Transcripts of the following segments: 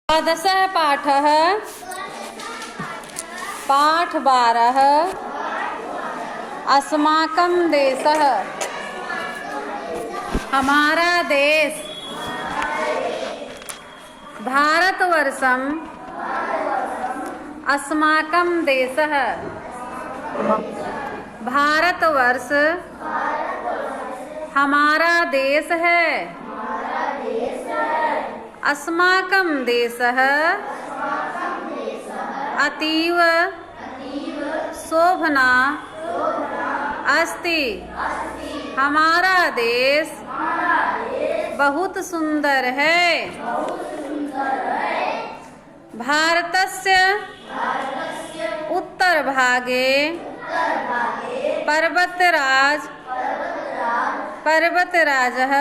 द्वादशः पाठः पाठ 12 अस्माकं देशः हमारा देश भारतवर्षं अस्माकं देशः भारतवर्ष हमारा देश है। अस्माकं देशः अतीव शोभना अस्ति। हमारा देश बहुत सुंदर है। भारतस्य उत्तरभागे पर्वतराजः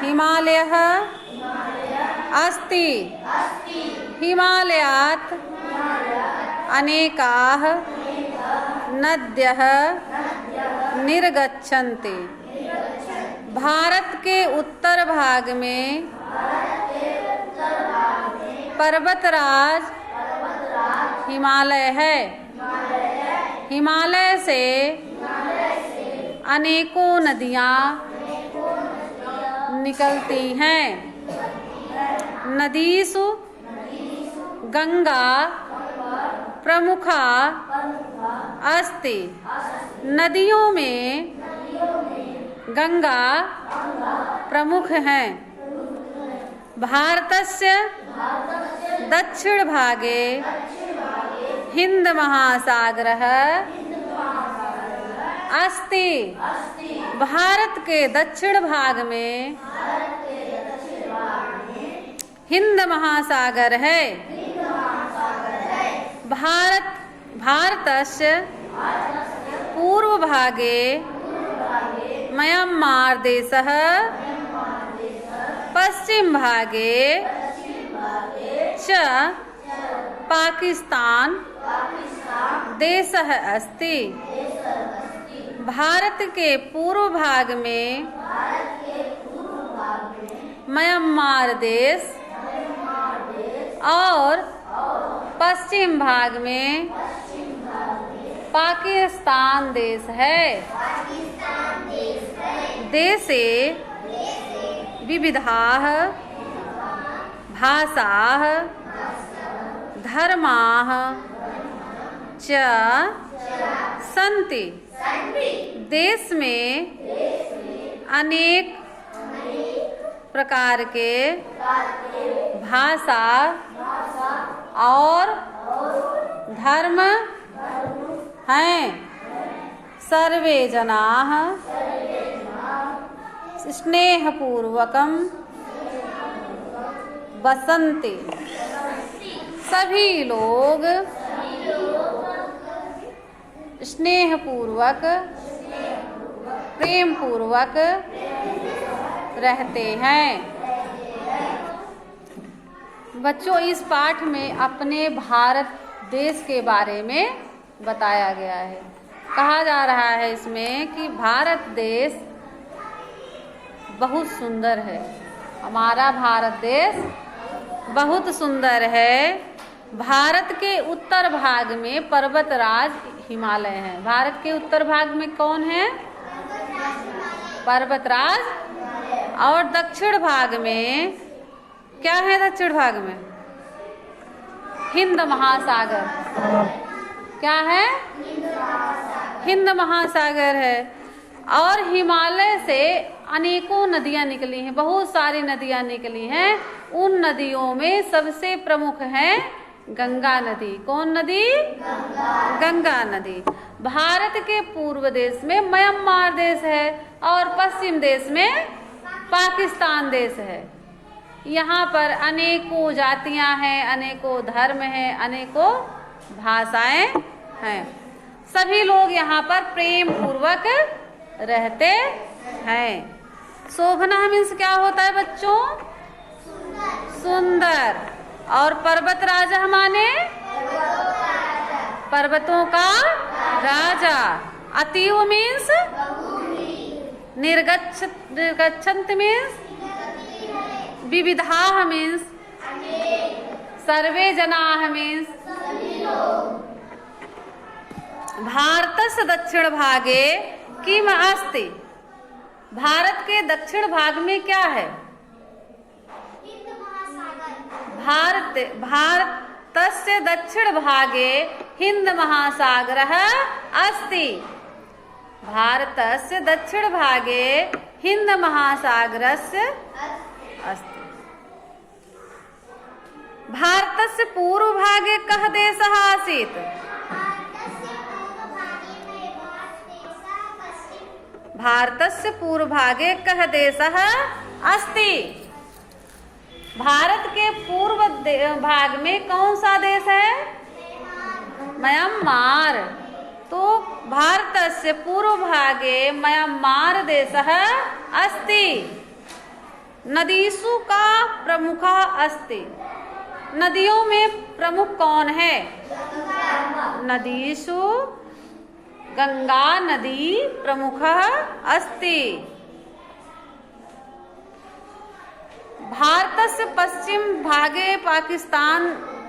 हिमालयः अस्ति। हिमालयात् अनेकाः नद्यः निर्गच्छन्ति। भारत के उत्तर भाग में पर्वतराज हिमालय है। हिमालय से अनेकों नदियाँ निकलती हैं। नदीषु गंगा प्रमुखा अस्ति। नदियों में गंगा प्रमुख हैं। भारतस्य दक्षिण भागे हिंद महासागरः अस्ति। भारत के दक्षिण भाग में हिंद महासागर है। भारतस्य पूर्व भागे म्यांमार देशः पश्चिम भागे च पाकिस्तान देशः अस्ति। भारत के पूर्व भाग में म्यांमार देश और पश्चिम भाग में पाकिस्तान देश है। देशे विविधाः भाषाः धर्माः च सन्ति। देश में अनेक प्रकार के भाषा और धर्म हैं। सर्वे जनाः स्नेहपूर्वकं वसन्ति। सभी लोग स्नेहपूर्वक प्रेम पूर्वक रहते हैं। बच्चों, इस पाठ में अपने भारत देश के बारे में बताया गया है। कहा जा रहा है इसमें कि भारत देश बहुत सुंदर है। हमारा भारत देश बहुत सुंदर है। भारत के उत्तर भाग में पर्वतराज हिमालय है। भारत के उत्तर भाग में कौन है? पर्वतराज। और दक्षिण भाग में क्या है? दक्षिण भाग में हिंद महासागर। क्या है? हिंद महासागर है। और हिमालय से अनेकों नदियां निकली हैं। बहुत सारी नदियां निकली हैं। उन नदियों में सबसे प्रमुख है गंगा नदी। कौन नदी? गंगा नदी। भारत के पूर्व देश में म्यांमार देश है और पश्चिम देश में पाकिस्तान देश है। यहाँ पर अनेकों जातियां हैं, अनेकों धर्म हैं, अनेकों भाषाएं हैं। सभी लोग यहाँ पर प्रेम पूर्वक रहते हैं। शोभना मीन्स क्या होता है बच्चों? सुंदर। और पर्वत राजा माने पर्वतों का राजा। अतीव मीन्स निर्गच्छन्त मीन्स विविधाः मीन्स सर्वे जनाः मीन्स भारतस्य दक्षिण भागे किम अस्ति। भारत के दक्षिण भाग में क्या है? भारतस्य दक्षिण भागे हिंद महासागरः अस्ति। भारतस्य दक्षिण भागे हिंद महासागरस्य अस्ति। भारतस्य पूर्व भागे कः देशः आसीत्? भारतस्य पूर्व भागे कः देशः अस्ति? भारत के पूर्व भाग में कौन सा देश है? म्यांमार। तो भारतस्य पूर्व भागे म्यांमार देशः अस्ति। नदीषु का प्रमुखः अस्ति। नदियों में प्रमुख कौन है? नदीषु गंगा नदी प्रमुखः अस्ति। भारतस्य पश्चिम भागे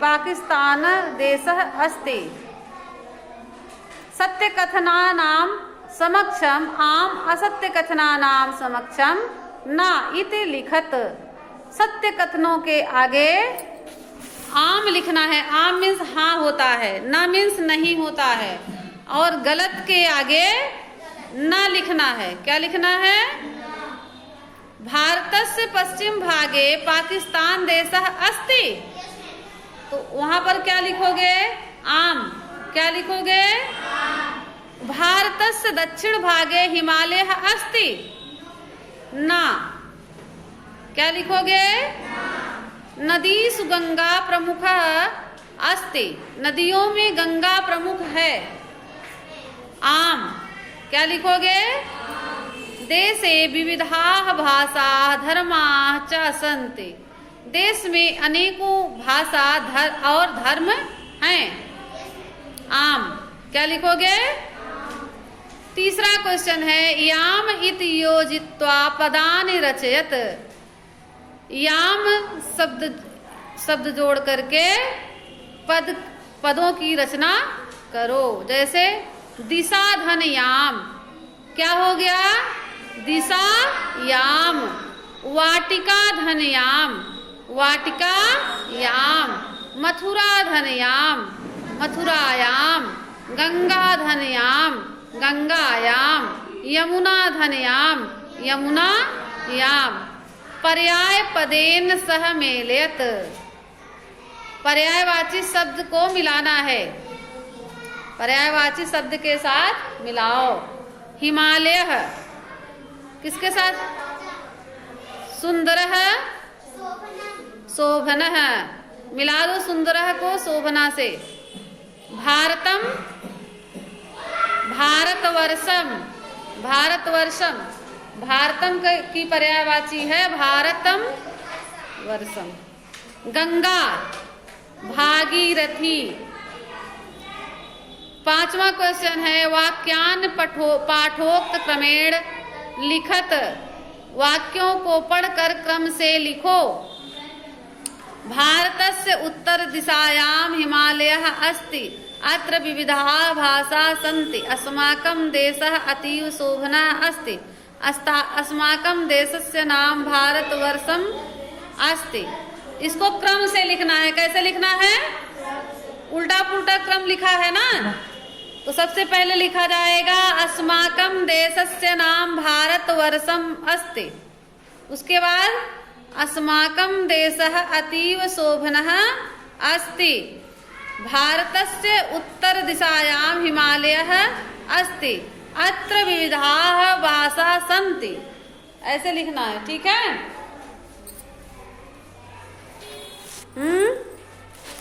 पाकिस्तान देशः अस्ति। सत्यकथनानां समक्षम आम असत्यकथनानां समक्षम न इति लिखत। सत्य कथनों के आगे आम लिखना है। आम मीन्स हाँ होता है, न मीन्स नहीं होता है। और गलत के आगे न लिखना है। क्या लिखना है? भारतस्य पश्चिम भागे पाकिस्तान देशः अस्ति। तो वहां पर क्या लिखोगे? आम। क्या लिखोगे? भारतस्य दक्षिण भागे हिमालयः अस्ति। ना। क्या लिखोगे? नदीषु गंगा प्रमुखः अस्ति। नदियों में गंगा प्रमुख है। आम। क्या लिखोगे? देशे विविधाः भाषाः धर्माः च सन्ति। देश में अनेकों भाषा और धर्म हैं। आम। क्या लिखोगे? तीसरा क्वेश्चन है याम इति योजित्वा पदानि रचयत। याम शब्द जोड़ करके पदों की रचना करो। जैसे दिशा धन याम। क्या हो गया? दिशा याम। वाटिका धन याम। वाटिका याम। मथुरा धन याम। मथुरायाम। गंगा धन याम। गंगायाम। यमुना धन याम। यमुनायाम। पर्याय पदेन सह मेलयत। पर्यायवाची शब्द को मिलाना है। पर्यायवाची शब्द के साथ मिलाओ। हिमालय किसके साथ? सुंदरः शोभनः। मिला दो सुंदरः को शोभना से। भारतम भारतवर्षम। भारतवर्षम भारतम की पर्यायवाची है भारतम वर्षम। गंगा भागीरथी। पांचवा क्वेश्चन है वाक्यान पाठोक्त क्रमेण लिखत। वाक्यों को पढ़कर क्रम से लिखो। भारतस्य उत्तर दिशायां हिमालयः अस्ति। अत्र विविधाः भाषाः सन्ति। अस्माकं देशः अतीव शोभनः अस्ति। अस्माकं देशस्य नाम भारतवर्षम् अस्ति। इसको क्रम से लिखना है। कैसे लिखना है? उल्टा पुल्टा क्रम लिखा है ना। तो सबसे पहले लिखा जाएगा अस्माकं देशस्य नाम भारतवर्षम् अस्ति। उसके बाद अस्माकं देशः अतीव शोभनः अस्ति। भारतस्य उत्तर दिशायां हिमालयः अस्ति। अत्र विविधाः भाषाः सन्ति। ऐसे लिखना है। ठीक है?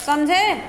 समझे?